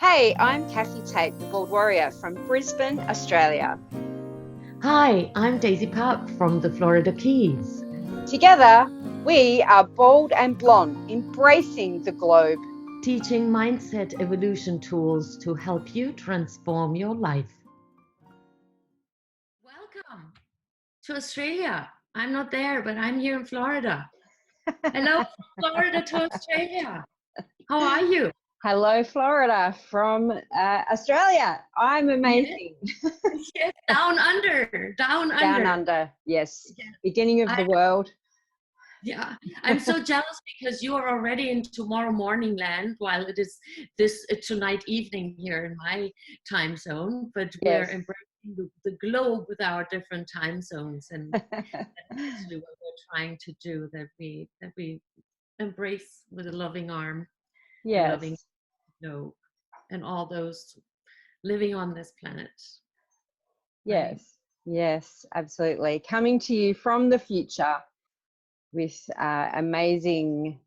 Hey, I'm Kathi Tait, the Baldwarrior from Brisbane, Australia. Hi, I'm Daisy Papp from the Florida Keys. Together, we are Bald and Blonde, embracing the globe. Teaching mindset evolution tools to help you transform your life. Welcome to Australia. I'm not there, but I'm here in Florida. Hello, Florida to Australia. How are you? Hello, Florida from Australia. I'm amazing. Yes, down under, down Down under. under, yes. Yeah, Beginning of the world. yeah. I'm so jealous because you are already in tomorrow morning land while it is this tonight evening here in my time zone, but we're Yes. embracing the globe with our different time zones, and that's actually what we're trying to do, that we embrace with a loving arm, a loving Yes. globe, and all those living on this planet, right? Yes. Yes, absolutely. Coming to you from the future with amazing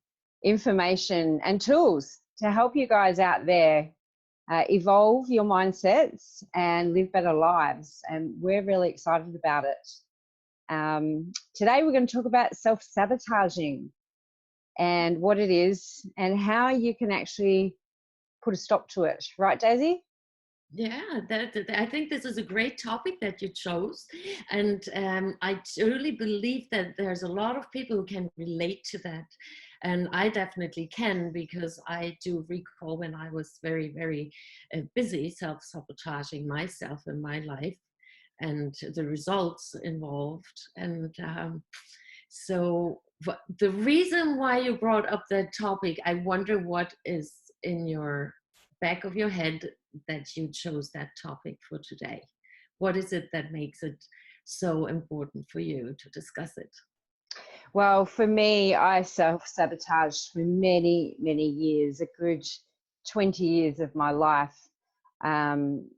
information and tools to help you guys out there evolve your mindsets and live better lives. And we're really excited about it. Today, we're going to talk about self-sabotaging and what it is and how you can actually put a stop to it. Right, Daisy? Yeah, I think this is a great topic that you chose, and I truly believe that there's a lot of people who can relate to that, and I definitely can, because I do recall when I was very, very busy self-sabotaging myself in my life, and the results involved, and so. But the reason why you brought up that topic, I wonder what is in your back of your head that you chose that topic for today. What is it that makes it so important for you to discuss it? Well, for me, I self-sabotaged for many, many years, a good 20 years of my life. Um,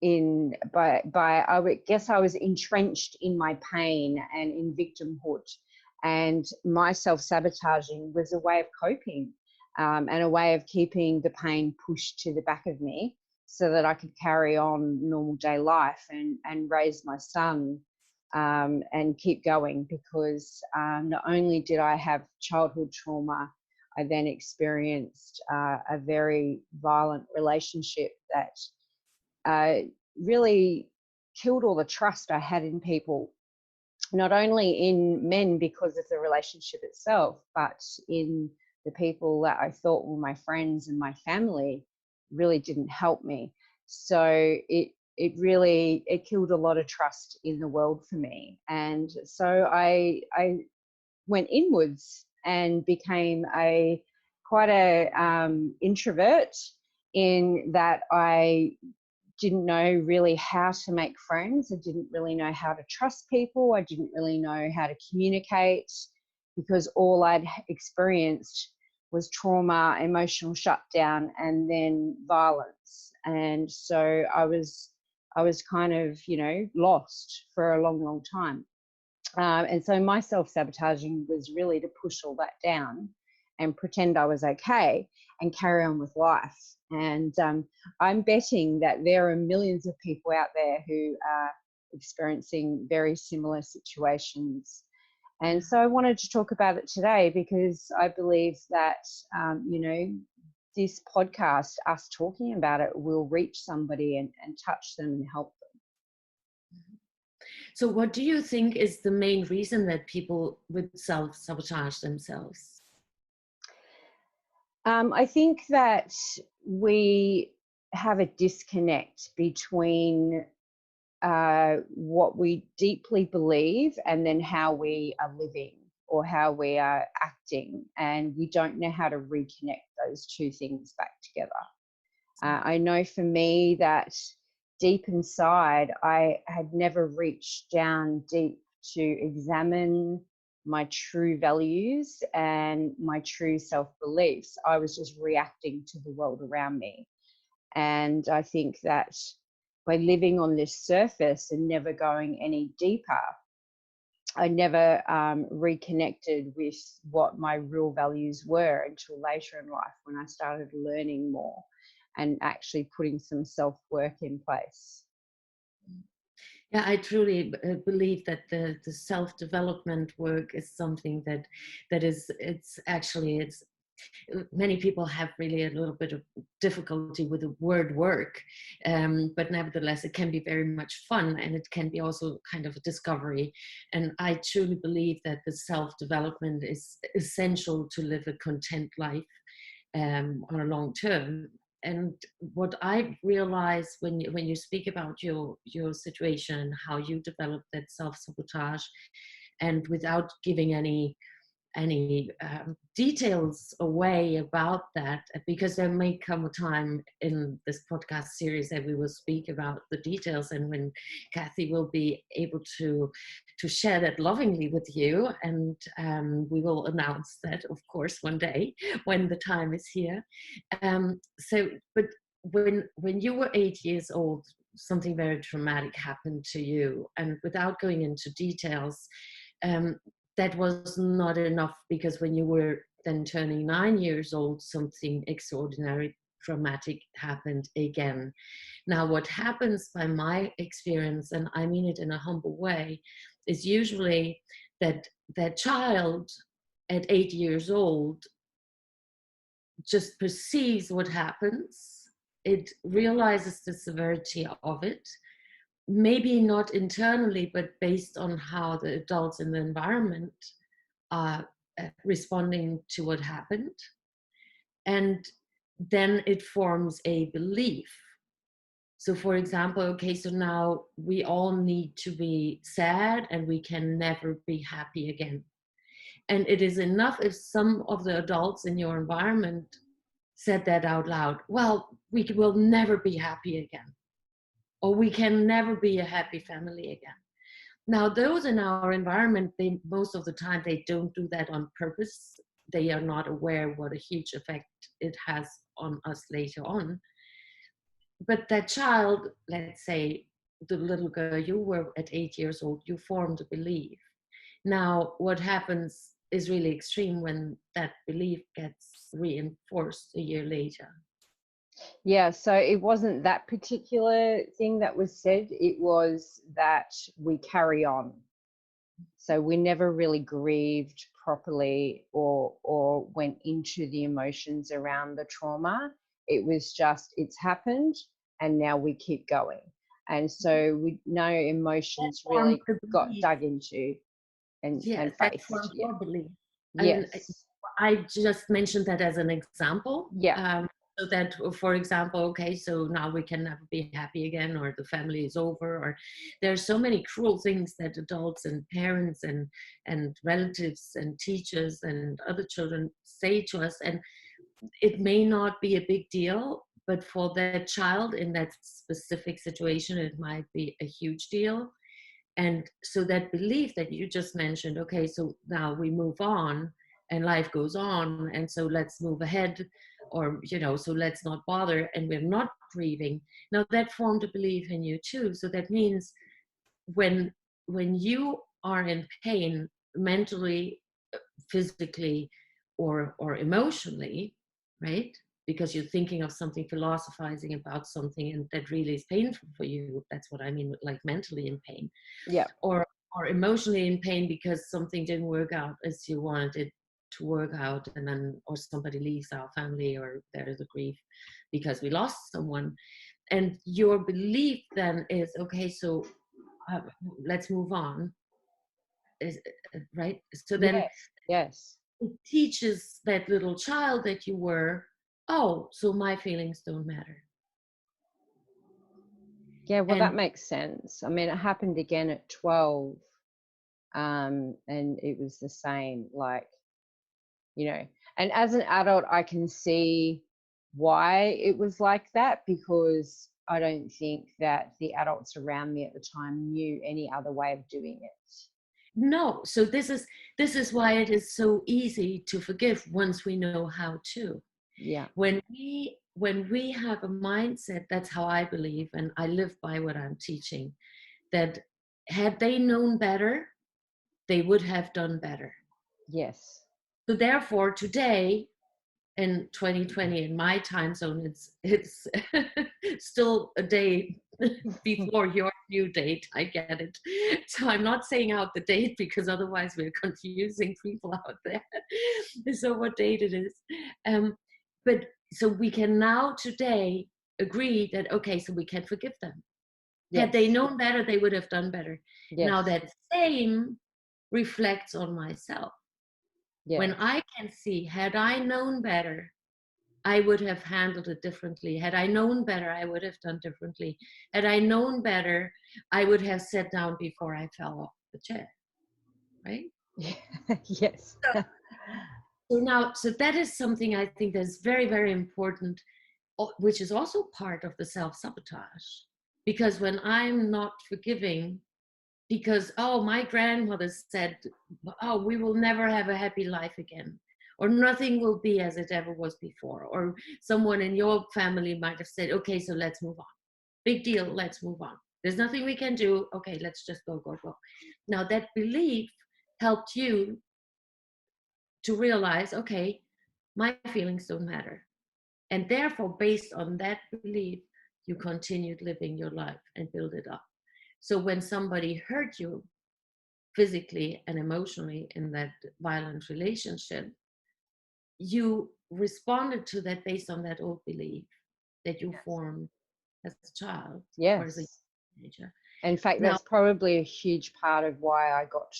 I would guess I was entrenched in my pain and in victimhood, and my self-sabotaging was a way of coping, and a way of keeping the pain pushed to the back of me so that I could carry on normal day life and raise my son, and keep going, because not only did I have childhood trauma, I then experienced a very violent relationship that really killed all the trust I had in people, not only in men because of the relationship itself, but in the people that I thought were my friends and my family really didn't help me. So it killed a lot of trust in the world for me. And so I went inwards and became a quite a introvert, in that I didn't know really how to make friends. I didn't really know how to trust people. I didn't really know how to communicate, because all I'd experienced was trauma, emotional shutdown, and then violence. And so I was kind of, lost for a long, long time. And so my self-sabotaging was really to push all that down and pretend I was okay and carry on with life. And I'm betting that there are millions of people out there who are experiencing very similar situations. And so I wanted to talk about it today, because I believe that, this podcast, us talking about it, will reach somebody and touch them and help them. So, what do you think is the main reason that people would self sabotage themselves? I think that we have a disconnect between what we deeply believe and then how we are living or how we are acting, and we don't know how to reconnect those two things back together. I know for me that deep inside, I had never reached down deep to examine my true values and my true self-beliefs. I was just reacting to the world around me. And I think that by living on this surface and never going any deeper, I never reconnected with what my real values were until later in life, when I started learning more. and actually putting some self-work in place. Yeah, I truly believe that the self-development work is something that is, it's actually, it's, many people have really a little bit of difficulty with the word work, but nevertheless it can be very much fun, and it can be also kind of a discovery. And I truly believe that the self-development is essential to live a content life on a long term. And what I realize when you speak about your situation, how you developed that self-sabotage, and without giving any details away about that, because there may come a time in this podcast series that we will speak about the details, and when Kathi will be able to share that lovingly with you, and we will announce that, of course, one day when the time is here. But when you were 8 years old, something very traumatic happened to you, and without going into details, that was not enough, because when you were then turning 9 years old, something extraordinary, traumatic happened again. Now, what happens by my experience, and I mean it in a humble way, is usually that that child at 8 years old just perceives what happens. It realizes the severity of it, maybe not internally, but based on how the adults in the environment are responding to what happened. And then it forms a belief. So for example, okay, so now we all need to be sad and we can never be happy again. And it is enough if some of the adults in your environment said that out loud. Well, we will never be happy again, or we can never be a happy family again. Now, those in our environment, they most of the time, they don't do that on purpose. They are not aware what a huge effect it has on us later on. But that child, let's say the little girl you were at 8 years old, you formed a belief. Now, what happens is really extreme when that belief gets reinforced a year later. Yeah, so it wasn't that particular thing that was said, it was that we carry on. So we never really grieved properly or went into the emotions around the trauma. It was just, it's happened and now we keep going. And so no emotions really got dug into and That's faced. Yeah. your belief. And Yes. I just mentioned that as an example. Yeah. So that, for example, okay, so now we can never be happy again, or the family is over, or there are so many cruel things that adults and parents and relatives and teachers and other children say to us, and it may not be a big deal, but for that child in that specific situation, it might be a huge deal. And so that belief that you just mentioned, okay, so now we move on and life goes on, and so let's move ahead, or so let's not bother, and we're not grieving. Now that formed a belief in you too. So that means when you are in pain, mentally, physically, or emotionally, right, because you're thinking of something, philosophizing about something, and that really is painful for you, that's what I mean with like mentally in pain. Yeah. Or emotionally in pain because something didn't work out as you wanted it to work out, and then, or somebody leaves our family, or there is a grief because we lost someone, and your belief then is, okay, so let's move on, is right. So then Yes. it teaches that little child that you were, oh, so my feelings don't matter. Yeah, well, that And makes sense. I mean, it happened again at 12, and it was the same, like, and as an adult, I can see why it was like that, because I don't think that the adults around me at the time knew any other way of doing it. no, so this is why it is so easy to forgive once we know how to. Yeah. When we have a mindset, that's how I believe, and I live by what I'm teaching, that had they known better, they would have done better. Yes. So therefore, today, in 2020 in my time zone, it's still a day before your new date. I get it. So I'm not saying out the date because otherwise we're confusing people out there. So what date it is. But so we can now today agree that, okay, so we can forgive them. Had they Yes. known better, they would have done better. Now Yes. that same reflects on myself. When Yes. I can see, had I known better, I would have handled it differently. Had I known better, I would have done differently. Had I known better, I would have sat down before I fell off the chair, right? Yes. So that is something I think that's very, very important, which is also part of the self-sabotage. Because when I'm not forgiving, because, oh, my grandmother said, oh, we will never have a happy life again, or nothing will be as it ever was before, or someone in your family might have said, okay, so let's move on. Big deal, let's move on. There's nothing we can do. Okay, let's just go, go, go. Now that belief helped you to realize, okay, my feelings don't matter. And therefore, based on that belief, you continued living your life and build it up. So when somebody hurt you physically and emotionally in that violent relationship, you responded to that based on that old belief that you formed as a child or as a Yes. teenager. In fact, Now, that's probably a huge part of why I got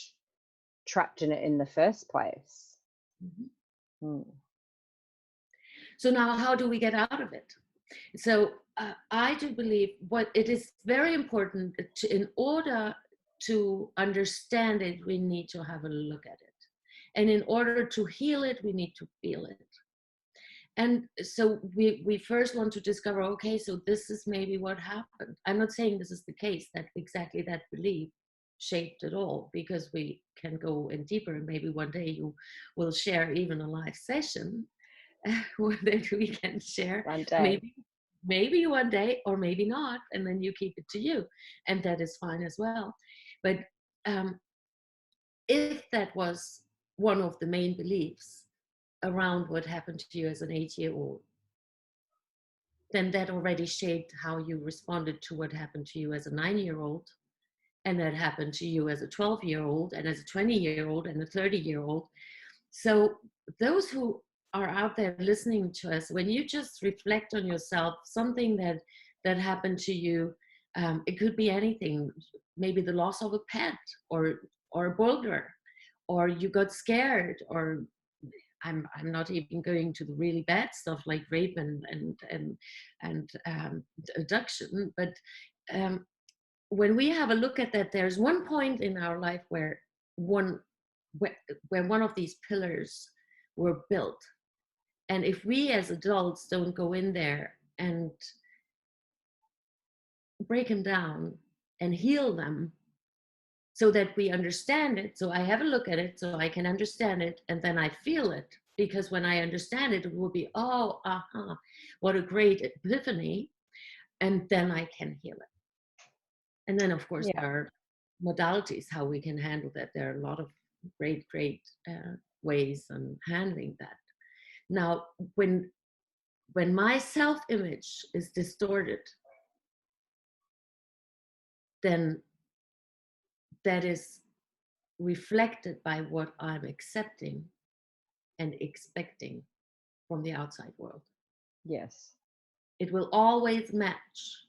trapped in it in the first place. mhm. Mm. So now how do we get out of it? So I do believe what it is very important to, in order to understand it, we need to have a look at it. And in order to heal it, we need to feel it. And so we first want to discover, okay, so this is maybe what happened. I'm not saying this is the case, that exactly that belief shaped it all, because we can go in deeper, and maybe one day you will share even a live session where then we can share One day. maybe one day, or maybe not, and then you keep it to you, and that is fine as well. But if that was one of the main beliefs around what happened to you as an 8-year-old, then that already shaped how you responded to what happened to you as a 9-year-old, and that happened to you as a 12-year-old, and as a 20-year-old, and a 30-year-old. So those who are out there listening to us, when you just reflect on yourself, something that happened to you, it could be anything, maybe the loss of a pet, or a burglar, or you got scared, or I'm not even going to the really bad stuff like rape and abduction. But when we have a look at that, there's one point in our life where one of these pillars were built. And if we as adults don't go in there and break them down and heal them so that we understand it, so I have a look at it so I can understand it, and then I feel it, because when I understand it, it will be, oh, aha, what a great epiphany, and then I can heal it. And then, of course, Yeah. there are modalities how we can handle that. There are a lot of great ways on handling that. Now, when my self-image is distorted, then that is reflected by what I'm accepting and expecting from the outside world. Yes. It will always match.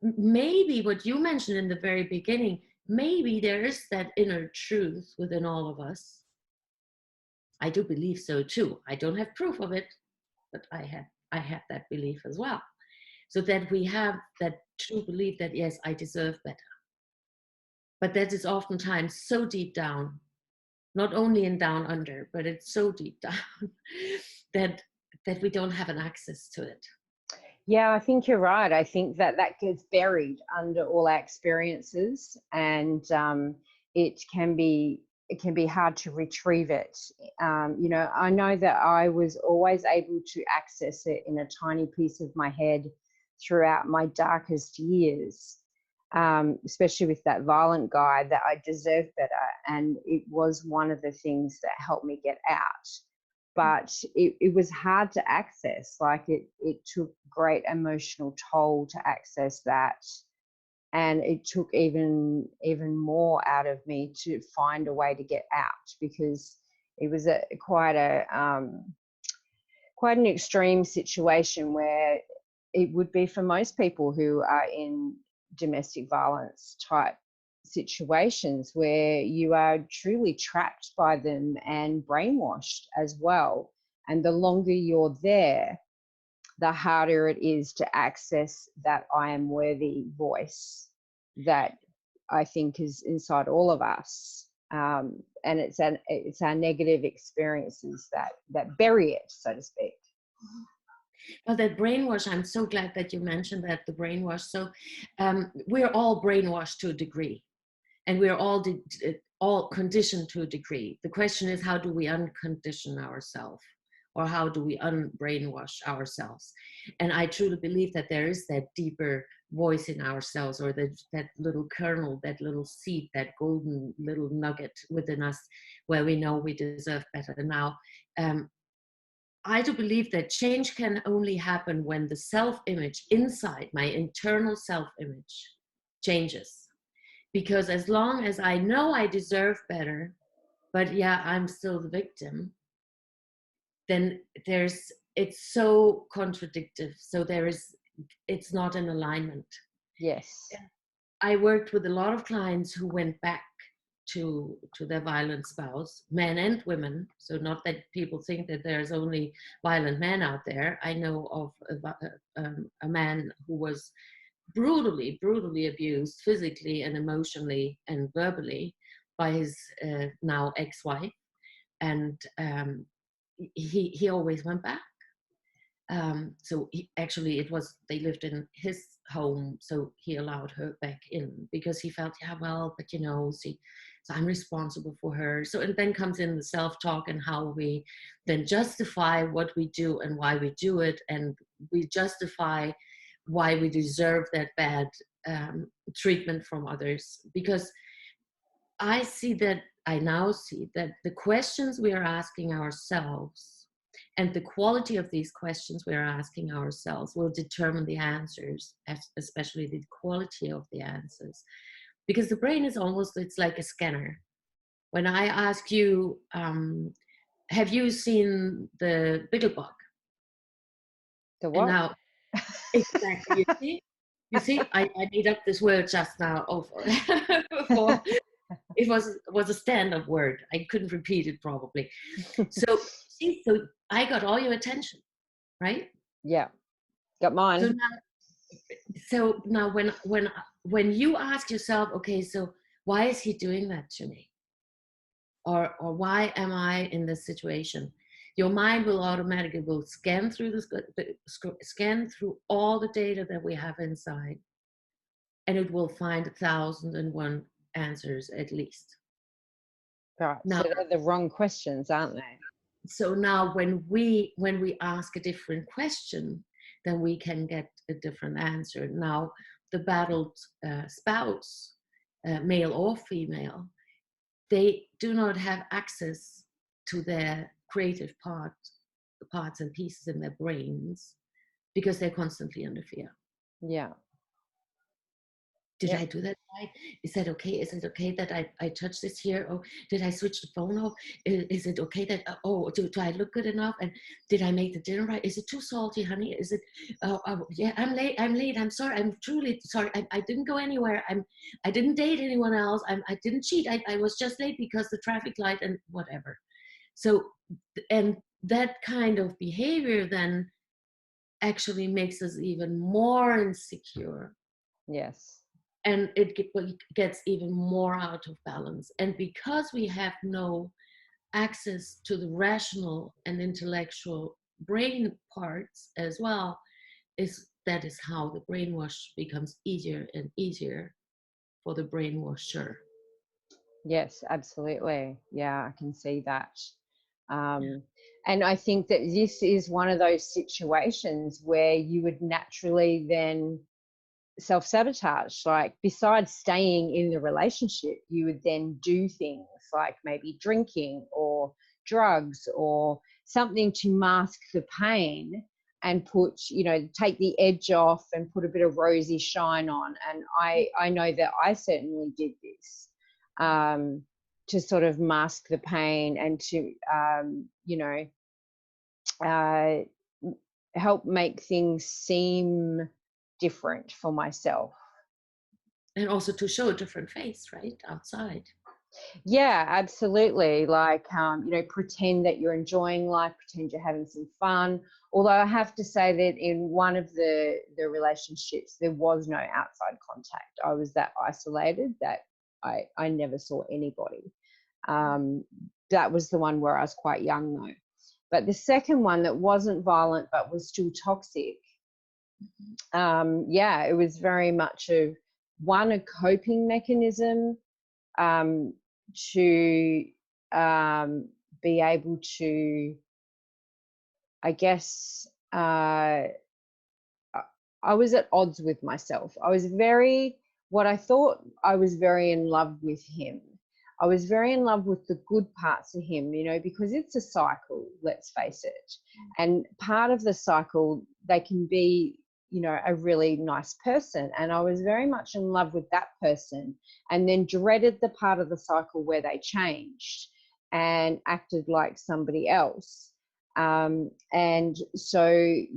Maybe what you mentioned in the very beginning, maybe there is that inner truth within all of us. I do believe so too. I don't have proof of it, but I have that belief as well. So that we have that true belief that, yes, I deserve better. But that is oftentimes so deep down, not only in down under, but it's so deep down that we don't have an access to it. Yeah, I think you're right. I think that gets buried under all our experiences, and it can be hard to retrieve it. I know that I was always able to access it in a tiny piece of my head throughout my darkest years, especially with that violent guy, that I deserved better, and it was one of the things that helped me get out. but it was hard to access. Like it took great emotional toll to access that. And it took even more out of me to find a way to get out, because it was quite an extreme situation, where it would be for most people who are in domestic violence type situations, where you are truly trapped by them and brainwashed as well. And the longer you're there, the harder it is to access that I am worthy voice that I think is inside all of us. And it's our negative experiences that bury it, so to speak. Well, that brainwash, I'm so glad that you mentioned that, the brainwash. So we're all brainwashed to a degree, and we're all conditioned to a degree. The question is, how do we uncondition ourselves, or how do we unbrainwash ourselves? And I truly believe that there is that deeper voice in ourselves, or that little kernel, that little seed, that golden little nugget within us, where we know we deserve better. Now, I do believe that change can only happen when the self-image inside, my internal self-image, changes. Because as long as I know I deserve better, but yeah, I'm still the victim, then it's so contradictory. So it's not in alignment. Yes. I worked with a lot of clients who went back to their violent spouse, men and women. So not that people think that there's only violent men out there. I know of a man who was brutally abused physically and emotionally and verbally by his now ex-wife, and he always went back. So they lived in his home, so he allowed her back in, because he felt, yeah, well, but see, so I'm responsible for her. So, and then comes in the self-talk, and how we then justify what we do and why we do it, and we justify why we deserve that bad treatment from others. Because I now see that the questions we are asking ourselves, and the quality of these questions we are asking ourselves, will determine the answers, especially the quality of the answers. Because the brain is it's like a scanner. When I ask you, have you seen the Bigglebug? The what? And now, exactly, you see, I made up this word just now for it was a stand-up word. I couldn't repeat it probably. So I got all your attention, right? Yeah, got mine. So now when you ask yourself, okay, so why is he doing that to me? Or why am I in this situation? Your mind will automatically scan through all the data that we have inside, and it will find 1,001 answers at least. Right. Now, So they're the wrong questions, aren't they? so now when we ask a different question, then we can get a different answer. Now, the battled spouse, male or female, they do not have access to their creative parts and pieces in their brains, because they're constantly under fear. Yeah. Did I do that right? Is that okay? Is it okay that I touch this here? Oh, did I switch the phone off? Is it okay that, do I look good enough? And did I make the dinner right? Is it too salty, honey? Is it, yeah, I'm late. I'm sorry. I'm truly sorry. I didn't go anywhere. I didn't date anyone else. I didn't cheat. I was just late because the traffic light and whatever. So, and that kind of behavior then actually makes us even more insecure. Yes. And it gets even more out of balance. And because we have no access to the rational and intellectual brain parts as well, that is how the brainwash becomes easier and easier for the brainwasher. Yes, absolutely. Yeah, I can see that. And I think that this is one of those situations where you would naturally then self-sabotage. Like, besides staying in the relationship, you would then do things like maybe drinking or drugs or something to mask the pain and put, take the edge off and put a bit of rosy shine on. And I know that I certainly did this to sort of mask the pain and to, help make things seem different for myself. And also to show a different face, right? Outside. Yeah, absolutely. Like, pretend that you're enjoying life, pretend you're having some fun. Although I have to say that in one of the relationships, there was no outside contact. I was that isolated that I never saw anybody. That was the one where I was quite young though. But the second one that wasn't violent but was still toxic, it was very much a coping mechanism to be able to, I guess, I was at odds with myself. I was what I thought I was very in love with him. I was very in love with the good parts of him, because it's a cycle, let's face it. And part of the cycle, they can be, a really nice person. And I was very much in love with that person, and then dreaded the part of the cycle where they changed and acted like somebody else. And so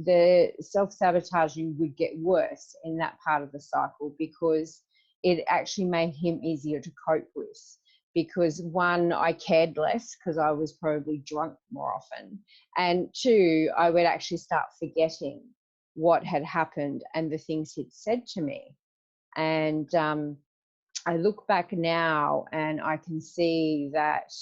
the self-sabotaging would get worse in that part of the cycle, because it actually made him easier to cope with. Because one, I cared less because I was probably drunk more often. And two, I would actually start forgetting what had happened and the things he'd said to me. And I look back now and I can see that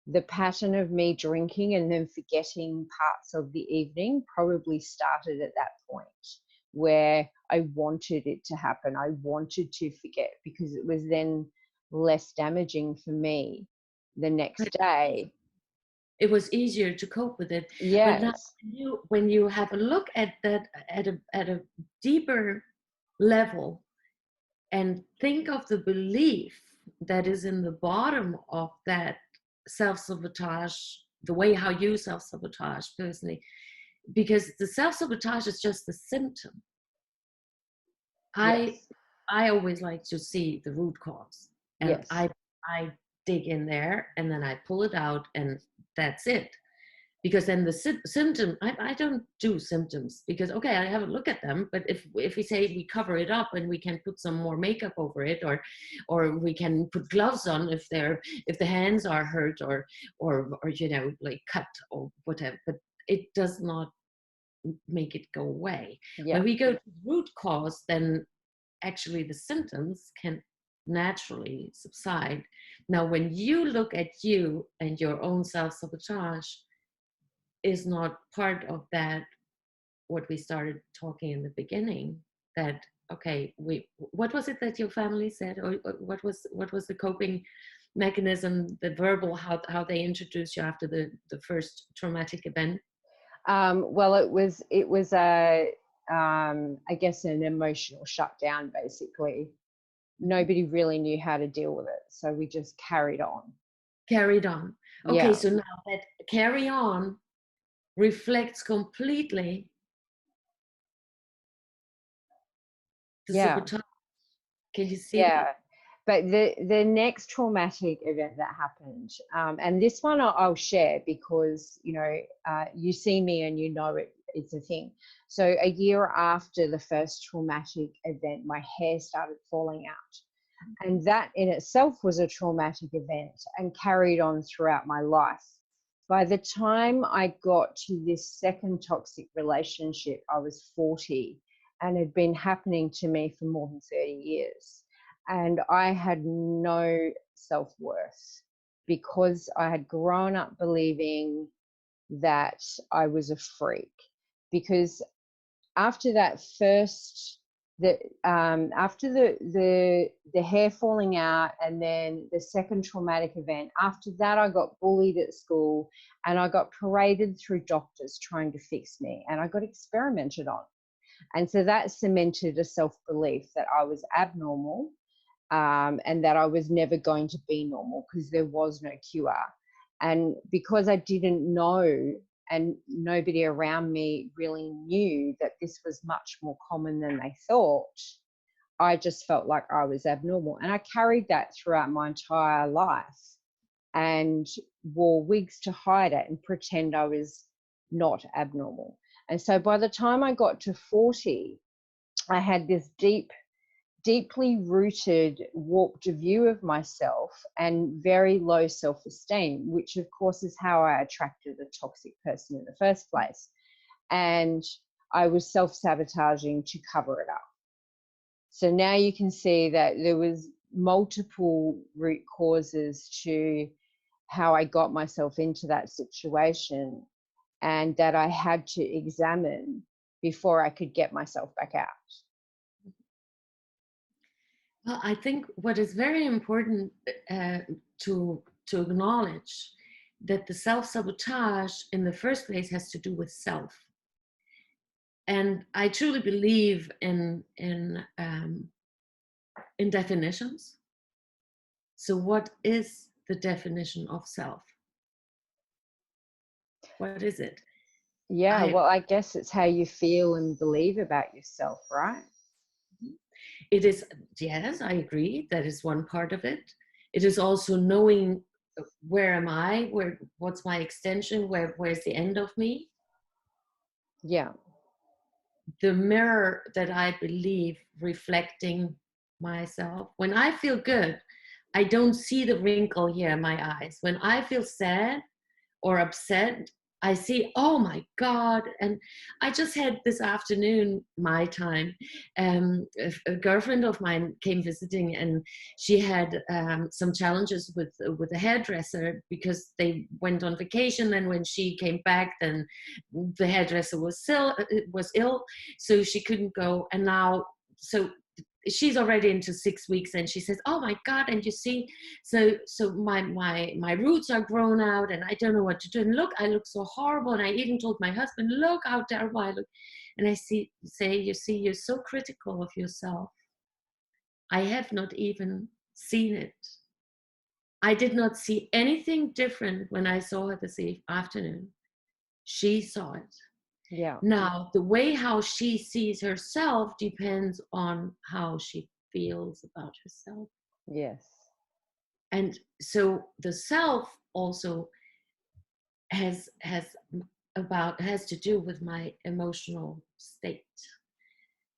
the pattern of me drinking and then forgetting parts of the evening probably started at that point, where I wanted it to happen. I wanted to forget, because it was then less damaging for me the next day. It was easier to cope with it. Yes. But now when you have a look at that at a deeper level and think of the belief that is in the bottom of that self-sabotage, the way how you self-sabotage personally, because the self-sabotage is just a symptom. Yes. I always like to see the root cause, and Yes. I dig in there and then I pull it out, and that's it. Because then the symptom, I don't do symptoms, because okay, I have a look at them, but if we say we cover it up and we can put some more makeup over it, or we can put gloves on if the hands are hurt or like cut or whatever, but it does not make it go away. Yeah. When we go to the root cause, then actually the symptoms can naturally subside. Now, when you look at you and your own self-sabotage is not part of that, what we started talking in the beginning, that, okay, what was it that your family said, or what was the coping mechanism, the verbal, how they introduced you after the first traumatic event? Well, it was a, I guess, an emotional shutdown, basically. Nobody really knew how to deal with it, so we just carried on. Carried on. Okay, Yeah. so now that carry on reflects completely the sabotage. Can you see that? But the next traumatic event that happened, and this one I'll share because, you see me and it's a thing. So a year after the first traumatic event, my hair started falling out. And that in itself was a traumatic event and carried on throughout my life. By the time I got to this second toxic relationship, I was 40, and it had been happening to me for more than 30 years. And I had no self-worth, because I had grown up believing that I was a freak. Because after that first, after the hair falling out, and then the second traumatic event, after that I got bullied at school, and I got paraded through doctors trying to fix me, and I got experimented on. And so that cemented a self-belief that I was abnormal, and that I was never going to be normal, because there was no cure. And because I didn't know and nobody around me really knew that this was much more common than they thought, I just felt like I was abnormal. And I carried that throughout my entire life and wore wigs to hide it and pretend I was not abnormal. And so by the time I got to 40, I had this deeply rooted, warped view of myself and very low self-esteem, which of course is how I attracted a toxic person in the first place. And I was self-sabotaging to cover it up. So now you can see that there was multiple root causes to how I got myself into that situation, and that I had to examine before I could get myself back out. Well, I think what is very important to acknowledge that the self-sabotage in the first place has to do with self. And I truly believe in definitions. So what is the definition of self? What is it? Yeah, well, I guess it's how you feel and believe about yourself, right? It is, yes, I agree. That is one part of it. It is also knowing where am I, what's my extension, where's the end of me. Yeah. The mirror that I believe reflecting myself. When I feel good, I don't see the wrinkle here in my eyes. When I feel sad or upset, I see, oh my God. And I just had this afternoon, my time, a girlfriend of mine came visiting, and she had some challenges with a hairdresser because they went on vacation. And when she came back, then the hairdresser was ill, so she couldn't go. And now, so she's already into 6 weeks, and she says, oh my God, and you see, so my roots are grown out and I don't know what to do, and look, I look so horrible. And I even told my husband, look how terrible I look. And I say, you see, you're so critical of yourself. I have not even seen it. I did not see anything different when I saw her this afternoon. She saw it. Yeah. Now, the way how she sees herself depends on how she feels about herself. Yes. And so the self also has to do with my emotional state.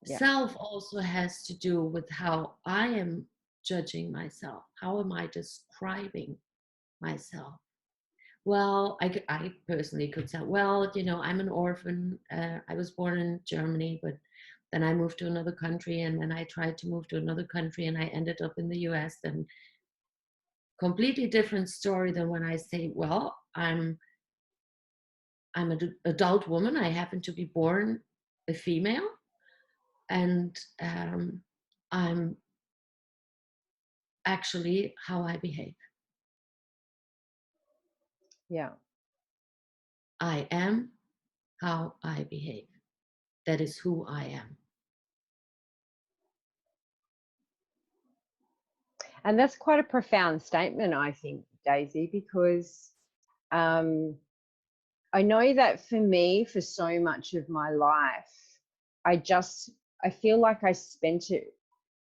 Yeah. Self also has to do with how I am judging myself. How am I describing myself? Well, I personally could say, well, I'm an orphan. I was born in Germany, but then I moved to another country, and then I tried to move to another country, and I ended up in the US. And completely different story than when I say, well, I'm an adult woman. I happen to be born a female, and I'm actually how I behave. Yeah. I am how I behave. That is who I am. And that's quite a profound statement, I think, Daisy, because I know that for me, for so much of my life, I feel like I spent it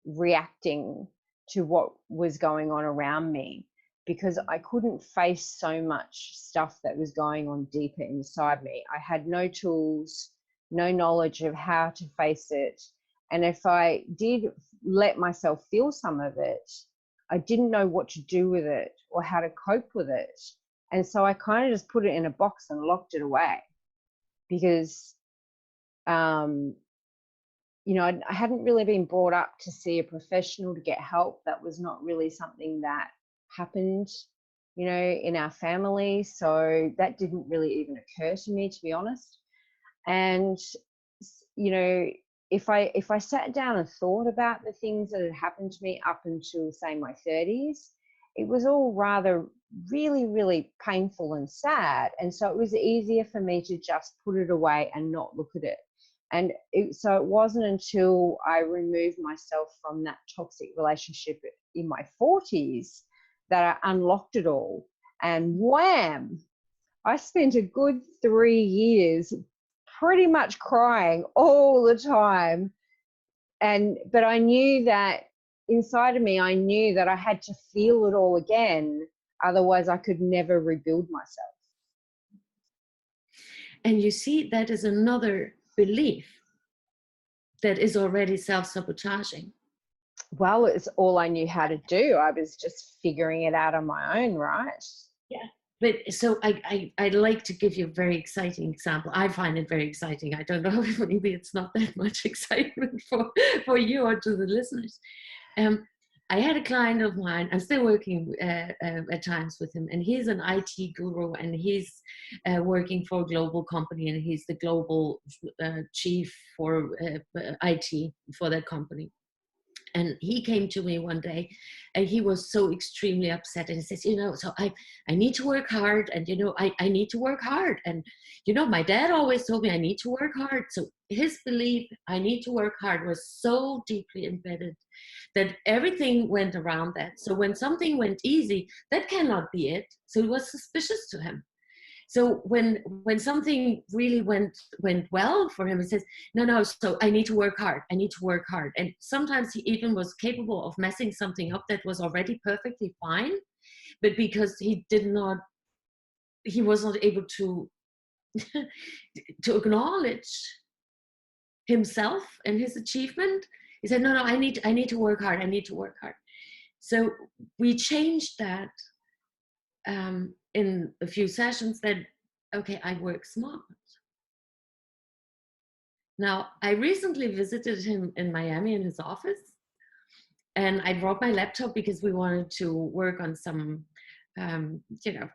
reacting to what was going on around me, because I couldn't face so much stuff that was going on deeper inside me. I had no tools, no knowledge of how to face it. And if I did let myself feel some of it, I didn't know what to do with it or how to cope with it. And so I kind of just put it in a box and locked it away, because I hadn't really been brought up to see a professional to get help. That was not really something that happened, in our family. So that didn't really even occur to me, to be honest. And, if I sat down and thought about the things that had happened to me up until, say, my 30s, it was all rather really, really painful and sad. And so it was easier for me to just put it away and not look at it. And so it wasn't until I removed myself from that toxic relationship in my 40s that I unlocked it all. And wham, I spent a good 3 years pretty much crying all the time. But I knew that inside of me, I knew that I had to feel it all again. Otherwise, I could never rebuild myself. And you see, that is another belief that is already self-sabotaging. Well, it's all I knew how to do. I was just figuring it out on my own, right? Yeah. But so I'd like to give you a very exciting example. I find it very exciting. I don't know, maybe it's not that much excitement for you or to the listeners. I had a client of mine, I'm still working at times with him, and he's an IT guru, and he's working for a global company, and he's the global chief for IT for that company. And he came to me one day and he was so extremely upset, and he says, so I need to work hard, and I need to work hard, and my dad always told me I need to work hard. So his belief I need to work hard was so deeply embedded that everything went around that. So when something went easy, that cannot be it. So it was suspicious to him. So when something really went well for him, he says, no, so I need to work hard. I need to work hard. And sometimes he even was capable of messing something up that was already perfectly fine, but because he was not able to to acknowledge himself and his achievement, he said, no, I need to work hard. I need to work hard. So we changed that in a few sessions, that, okay, I work smart. Now, I recently visited him in Miami in his office, and I brought my laptop because we wanted to work on some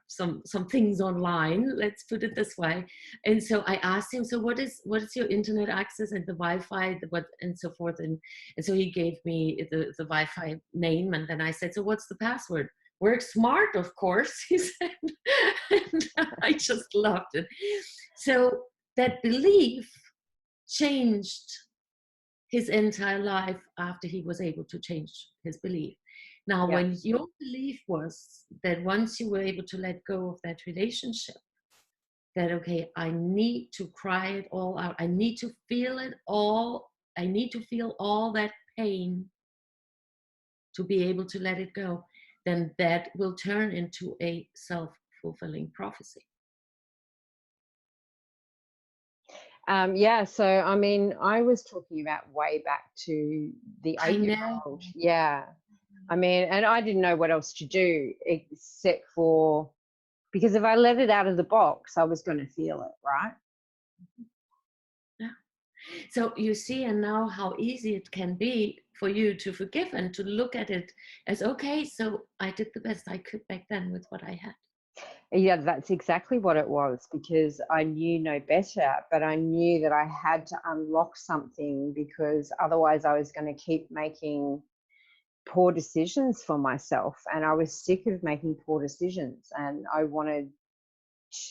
some things online, let's put it this way. And so I asked him, so what is your internet access and the Wi-Fi, and so forth. And so he gave me the Wi-Fi name, and then I said, so what's the password? Work smart, of course, he said. And I just loved it. So that belief changed his entire life after he was able to change his belief. Now, Yeah. when your belief was that once you were able to let go of that relationship, that, okay, I need to cry it all out. I need to feel it all. I need to feel all that pain to be able to let it go. Then that will turn into a self-fulfilling prophecy. Yeah, so I mean, I was talking about way back to the 8-year-old. Yeah. I mean, and I didn't know what else to do except for, because if I let it out of the box, I was going to feel it, right? Yeah. So you see, and now how easy it can be for you to forgive and to look at it as, okay, so I did the best I could back then with what I had. Yeah, that's exactly what it was, because I knew no better, but I knew that I had to unlock something, because otherwise I was going to keep making poor decisions for myself, and I was sick of making poor decisions, and I wanted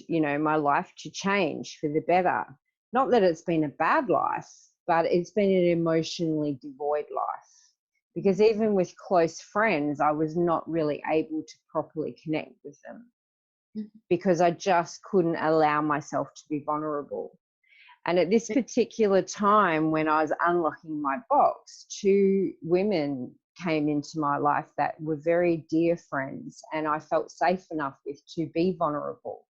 my life to change for the better. Not that it's been a bad life, but it's been an emotionally devoid life, because even with close friends, I was not really able to properly connect with them, because I just couldn't allow myself to be vulnerable. And at this particular time, when I was unlocking my box, 2 women came into my life that were very dear friends, and I felt safe enough with to be vulnerable.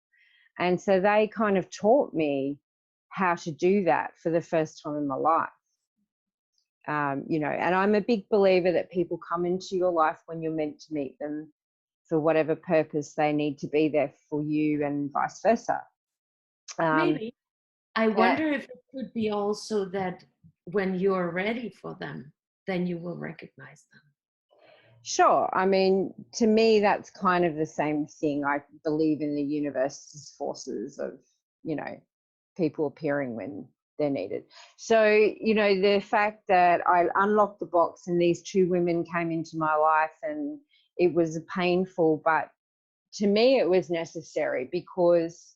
And so they kind of taught me how to do that for the first time in my life. And I'm a big believer that people come into your life when you're meant to meet them, for whatever purpose they need to be there for you, and vice versa. Maybe. I wonder if it could be also that when you're ready for them, then you will recognize them. Sure. I mean, to me, that's kind of the same thing. I believe in the universe's forces of, people appearing when they're needed. So, the fact that I unlocked the box and these 2 women came into my life, and it was painful, but to me it was necessary, because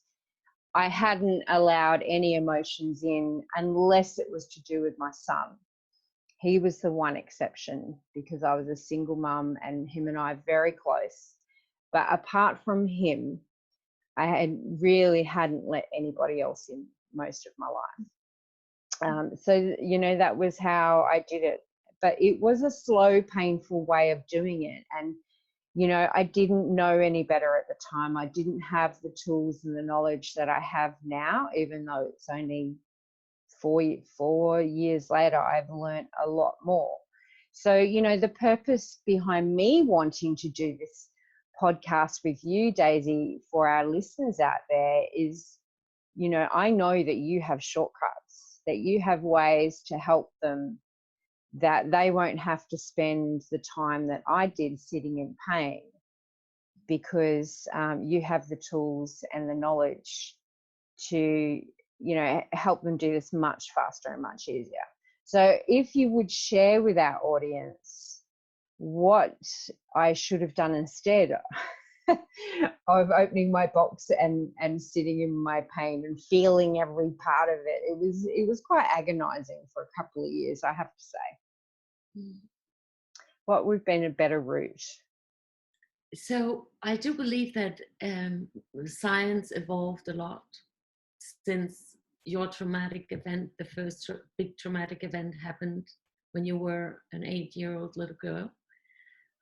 I hadn't allowed any emotions in, unless it was to do with my son. He was the one exception, because I was a single mum and him and I are very close. But apart from him, I had really hadn't let anybody else in most of my life. So, you know, that was how I did it. But it was a slow, painful way of doing it. And, you know, I didn't know any better at the time. I didn't have the tools and the knowledge that I have now, even though it's only 4 years later, I've learned a lot more. So, you know, the purpose behind me wanting to do this podcast with you, Daisy, for our listeners out there is, you know, I know that you have shortcuts, that you have ways to help them, that they won't have to spend the time that I did sitting in pain, because you have the tools and the knowledge to, you know, help them do this much faster and much easier. So if you would share with our audience what I should have done instead of opening my box and sitting in my pain and feeling every part of it. It was quite agonizing for a couple of years, I have to say. What would have been a better route? So I do believe that science evolved a lot since your traumatic event, the first big traumatic event, happened when you were an 8-year-old little girl.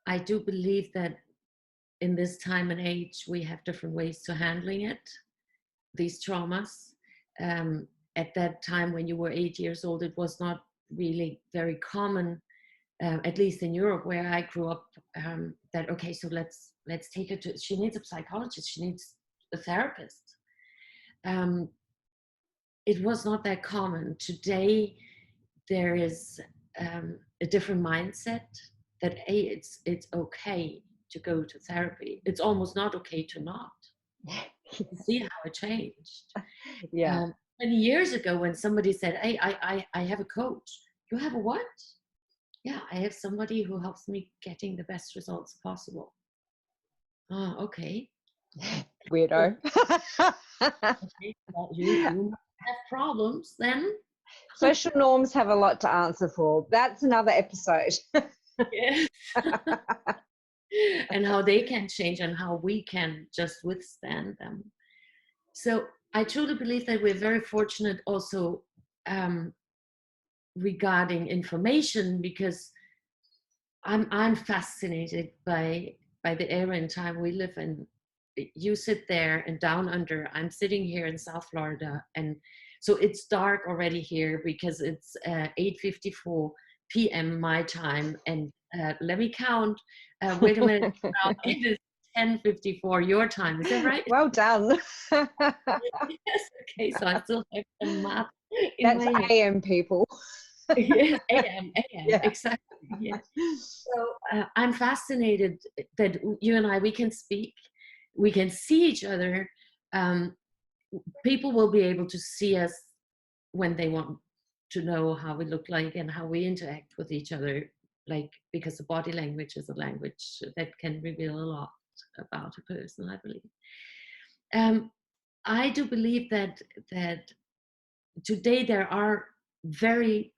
I do believe that in this time and age, we have different ways to handling it, these traumas. At that time, when you were 8 years old, it was not really very common, at least in Europe, where I grew up, that, okay, so let's take her to, she needs a psychologist, she needs a therapist. It was not that common. Today, there is a different mindset that it's okay to go to therapy. It's almost not okay to not. See how it changed. Yeah. Many years ago, when somebody said, hey, I have a coach. You have a what? Yeah, I have somebody who helps me getting the best results possible. Oh, okay. Weirdo. Okay, well, you have problems then. Social norms have a lot to answer for. That's another episode. Yes. And how they can change and how we can just withstand them. So I truly believe that we're very fortunate also regarding information, because I'm fascinated by the era and time we live in. You sit there and down under, I'm sitting here in South Florida, and so it's dark already here because it's 8:54 p.m. my time, and let me count. Wait a minute, now it is 10:54 your time. Is that right? Well done. Yes. Okay, so I still have some math in That's my head. AM, people. Yes, AM, Yeah. exactly. Yeah. So I'm fascinated that you and I, we can speak, we can see each other. People will be able to see us when they want to know how we look like and how we interact with each other, like, because the body language is a language that can reveal a lot about a person, I believe. I do believe that today there are very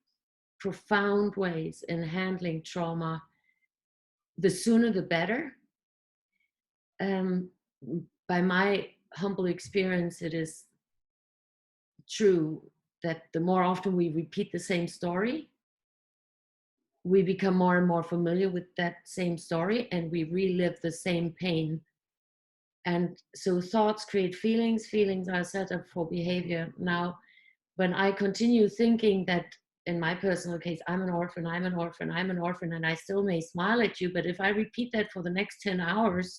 profound ways in handling trauma. The sooner the better. By my humble experience, it is true that the more often we repeat the same story, we become more and more familiar with that same story, and we relive the same pain. And so thoughts create feelings, feelings are set up for behavior. Now, when I continue thinking that, in my personal case, I'm an orphan, I'm an orphan, I'm an orphan, and I still may smile at you, but if I repeat that for the next 10 hours,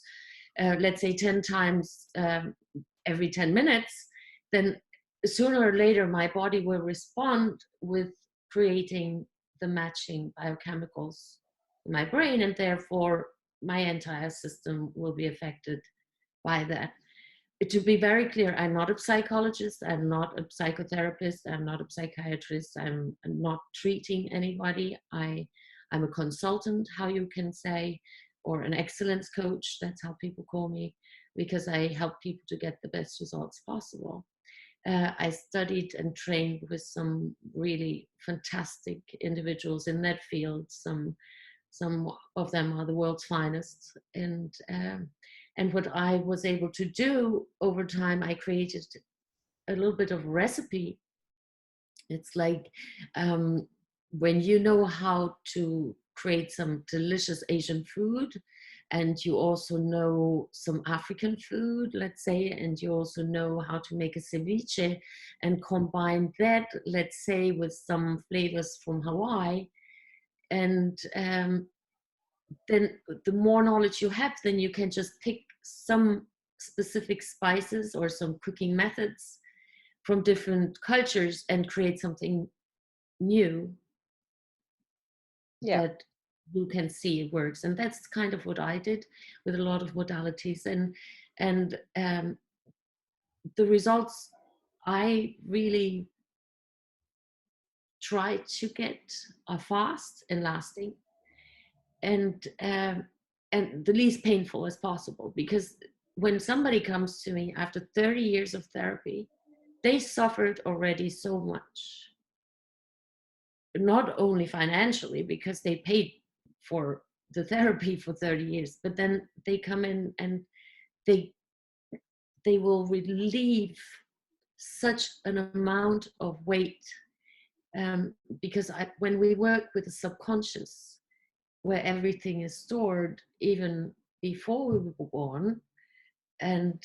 let's say 10 times every 10 minutes, then sooner or later my body will respond with creating the matching biochemicals in my brain, and therefore my entire system will be affected by that. To be very clear, I'm not a psychologist, I'm not a psychotherapist, I'm not a psychiatrist, I'm not treating anybody. I'm a consultant, how you can say, or an excellence coach, that's how people call me, because I help people to get the best results possible. I studied and trained with some really fantastic individuals in that field. Some of them are the world's finest. And And what I was able to do over time, I created a little bit of recipe. It's like when you know how to create some delicious Asian food, and you also know some African food, let's say, and you also know how to make a ceviche, and combine that, let's say, with some flavors from Hawaii, and then the more knowledge you have, then you can just pick some specific spices or some cooking methods from different cultures and create something new Yeah. that you can see it works. And that's kind of what I did with a lot of modalities. And the results I really try to get are fast and lasting, and the least painful as possible. Because when somebody comes to me after 30 years of therapy, they suffered already so much, not only financially because they paid for the therapy for 30 years, but then they come in and they they will relieve such an amount of weight, because when we work with the subconscious, where everything is stored even before we were born, and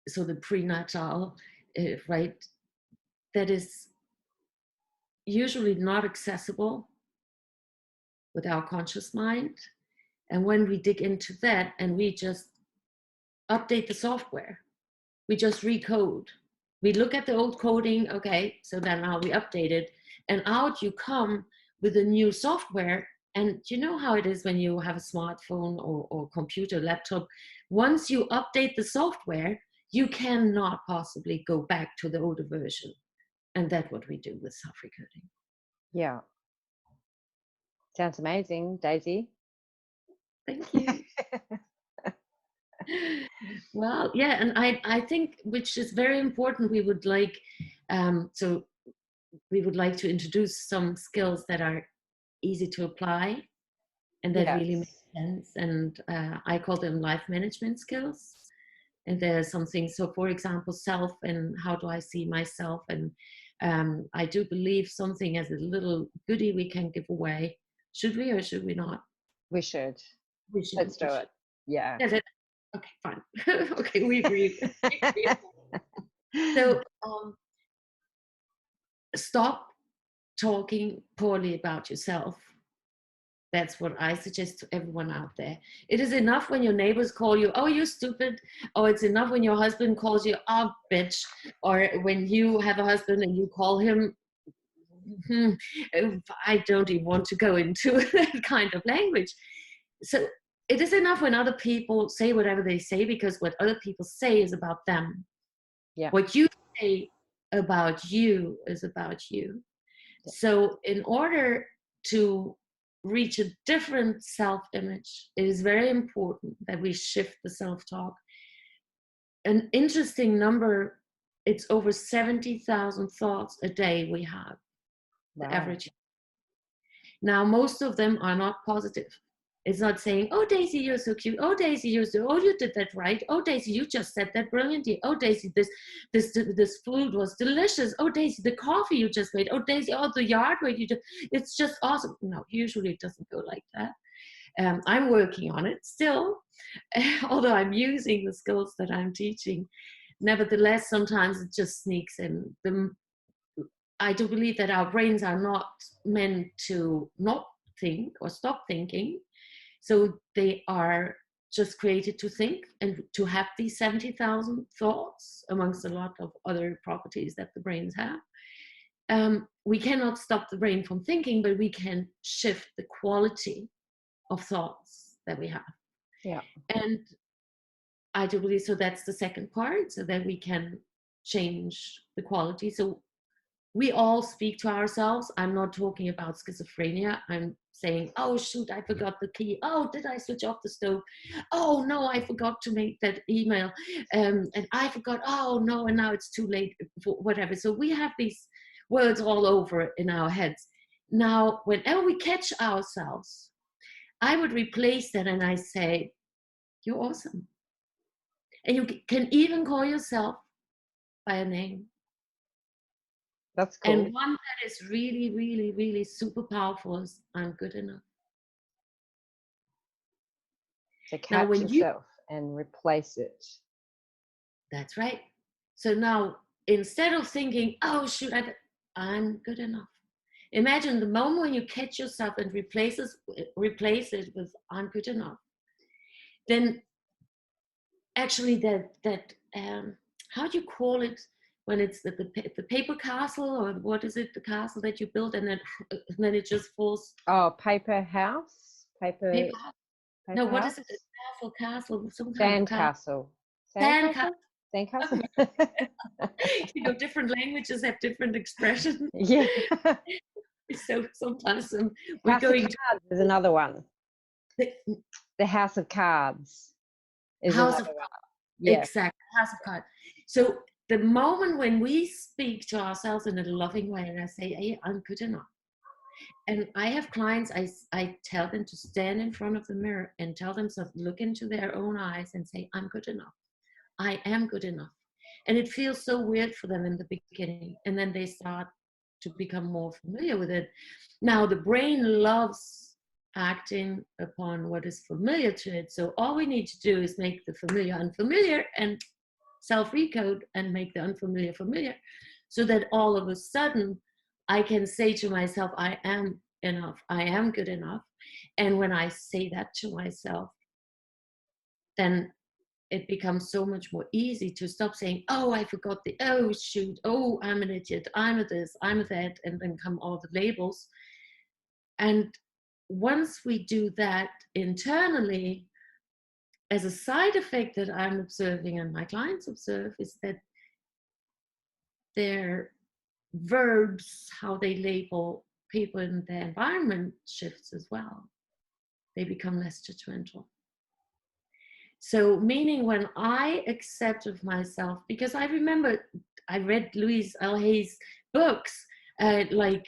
so the prenatal, right, that is usually not accessible with our conscious mind. And when we dig into that and we just update the software, we just recode. We look at the old coding, okay, so then now we update it, and out you come with a new software. And you know how it is when you have a smartphone or computer, laptop. Once you update the software, you cannot possibly go back to the older version. And that's what we do with self-recoding. Yeah. Sounds amazing, Daisy. Thank you. Well, yeah, and I think, which is very important, we would like, so we would like to introduce some skills that are easy to apply and that really make Yes. sense. And I call them life management skills. And there are some things, so for example, self, and how do I see myself? And I do believe something as a little goodie we can give away. Should we or should we not? We should. We should. Let's do We it. should. Yeah. Yeah, okay, fine. Okay, we agree. So stop talking poorly about yourself. That's what I suggest to everyone out there. It is enough when your neighbors call you, oh, you stupid. Or it's enough when your husband calls you, oh, bitch. Or when you have a husband and you call him, I don't even want to go into that kind of language. So it is enough when other people say whatever they say, because what other people say is about them. Yeah. What you say about you is about you. Yeah. So in order to reach a different self-image, it is very important that we shift the self-talk. An interesting number, it's over 70,000 thoughts a day we have, the Wow. average. Now, most of them are not positive. It's not saying, oh, Daisy, you're so cute. Oh, Daisy, oh, you did that right. Oh, Daisy, you just said that brilliantly. Oh, Daisy, this food was delicious. Oh, Daisy, the coffee you just made. Oh, Daisy, oh, the yard work you did. It's just awesome. No, usually it doesn't go like that. I'm working on it still, although I'm using the skills that I'm teaching. Nevertheless, sometimes it just sneaks in. I do believe that our brains are not meant to not think or stop thinking. So they are just created to think and to have these 70,000 thoughts, amongst a lot of other properties that the brains have. We cannot stop the brain from thinking, but we can shift the quality of thoughts that we have. Yeah. And I do believe, so that's the second part, so that we can change the quality. So we all speak to ourselves. I'm not talking about schizophrenia. I'm saying, oh, shoot, I forgot the key. Oh, did I switch off the stove? Oh, no, I forgot to make that email. And I forgot, oh, no, and now it's too late, whatever. So we have these words all over in our heads. Now, whenever we catch ourselves, I would replace that and I say, You're awesome. And you can even call yourself by a name. That's cool. And one that is really, really, really super powerful is I'm good enough. So Now, catch when you, yourself and replace it. that's right. So now, instead of thinking, oh, shoot, I'm good enough. Imagine the moment when you catch yourself and replace it with I'm good enough. Then actually how do you call it when it's the paper castle, or what is it, the castle that you build and then it just falls? Oh, paper house? Paper, no, what House? is it? A castle, some kind of Sandcastle. sandcastle. Sandcastle? You know, different languages have different expressions. Yeah. So sometimes we're House going of Cards is another one. to The House of Cards is House another of one. Cards. Yeah. Exactly, House of Cards. So the moment when we speak to ourselves in a loving way, and I say, hey, I'm good enough. And I have clients, I tell them to stand in front of the mirror and tell themselves, look into their own eyes and say, I'm good enough. I am good enough. And it feels so weird for them in the beginning. And then they start to become more familiar with it. Now, the brain loves acting upon what is familiar to it. So all we need to do is make the familiar unfamiliar and self-recode and make the unfamiliar familiar, so that all of a sudden I can say to myself, I am enough, I am good enough. And when I say that to myself, then it becomes so much more easy to stop saying, oh, I forgot oh, shoot, oh, I'm an idiot, I'm a this, I'm a that, and then come all the labels. And once we do that internally, as a side effect that I'm observing and my clients observe, is that their verbs, how they label people in their environment, shifts as well. They become less judgmental. So meaning when I accept of myself, because I remember I read Louise L. Hay's books like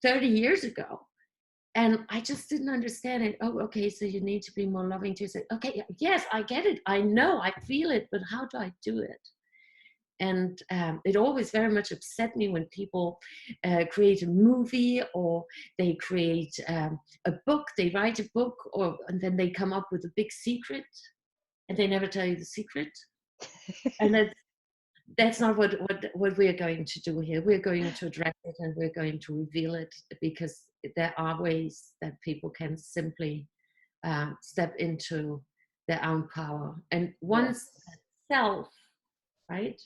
30 years ago. And I just didn't understand it. Oh, okay, so you need to be more loving to yourself. Okay, yes, I get it. I know, I feel it, but how do I do it? And it always very much upset me when people create a movie, or they create a book, they write a book, and then they come up with a big secret, and they never tell you the secret. And that's not what we're going to do here. We're going to address it, and we're going to reveal it, because there are ways that people can simply step into their own power. And once self, right,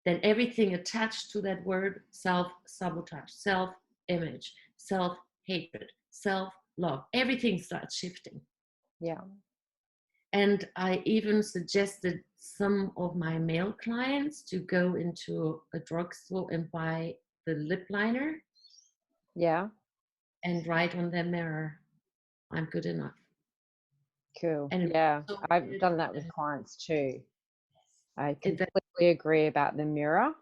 then everything attached to that word, self-sabotage, self-image, self-hatred, self-love, everything starts shifting. Yeah. And I even suggested some of my male clients to go into a drugstore and buy the lip liner. Yeah. And write on their mirror, I'm good enough. Cool. And yeah. I've done that with clients too. I completely agree about the mirror.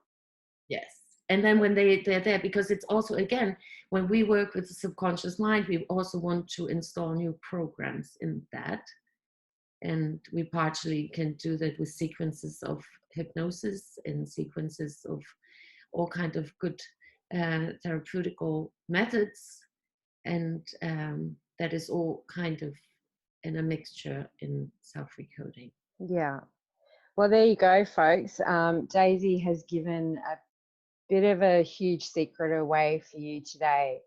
Yes. And then when they're there, because it's also, again, when we work with the subconscious mind, we also want to install new programs in that. And we partially can do that with sequences of hypnosis and sequences of all kind of good therapeutical methods. And that is all kind of in a mixture in self-recoding. Yeah. Well, there you go, folks. Daisy has given a bit of a huge secret away for you today.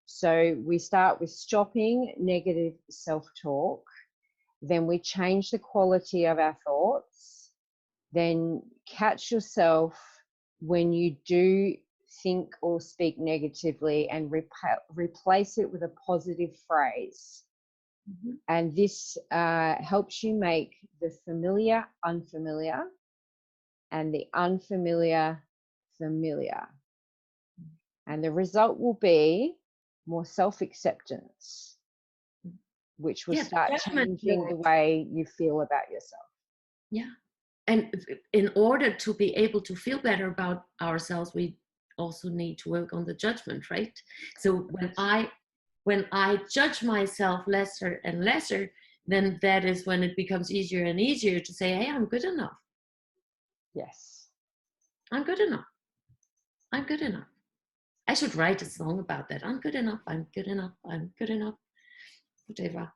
So we start with stopping negative self-talk. Then we change the quality of our thoughts. Then catch yourself when you do think or speak negatively, and replace it with a positive phrase. Mm-hmm. And this helps you make the familiar unfamiliar and the unfamiliar familiar. And the result will be more self-acceptance, which will start changing the way you feel about yourself. Yeah. And in order to be able to feel better about ourselves, we also need to work on the judgment, right? So when I judge myself lesser and lesser, then that is when it becomes easier and easier to say, hey, I'm good enough. Yes. I'm good enough. I'm good enough. I should write a song about that. I'm good enough. I'm good enough. I'm good enough. Whatever.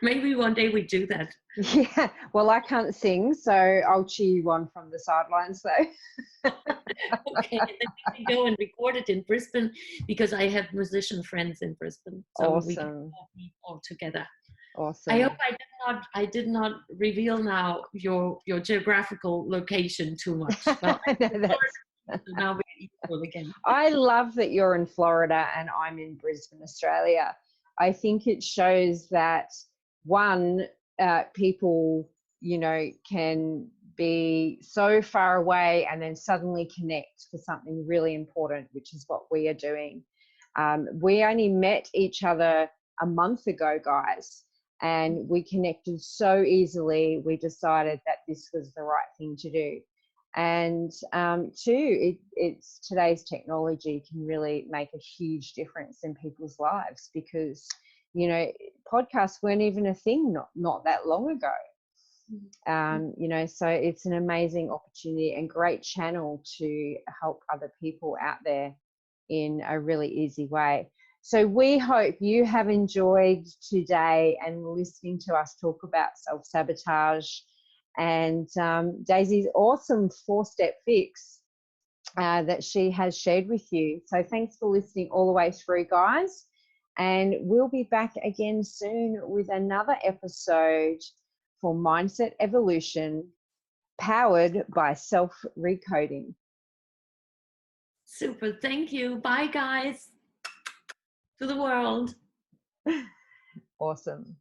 Maybe one day we do that. Yeah. Well, I can't sing, so I'll cheer you on from the sidelines, though. Okay, and then we can go and record it in Brisbane, because I have musician friends in Brisbane, so we can all meet all together. Awesome. I hope I did not reveal now your geographical location too much. Well, now we're equal again. I love that you're in Florida and I'm in Brisbane, Australia. I think it shows that one, people, you know, can be so far away and then suddenly connect for something really important, which is what we are doing. We only met each other a month ago, guys, and we connected so easily. We decided that this was the right thing to do. And two, it's today's technology can really make a huge difference in people's lives, because, you know, podcasts weren't even a thing not that long ago. You know, so it's an amazing opportunity and great channel to help other people out there in a really easy way. So we hope you have enjoyed today and listening to us talk about self-sabotage and Daisy's awesome 4-step fix that she has shared with you. So thanks for listening all the way through, guys. And we'll be back again soon with another episode for Mindset Evolution, powered by SelfRecoding. Super. Thank you. Bye, guys. To the world. Awesome.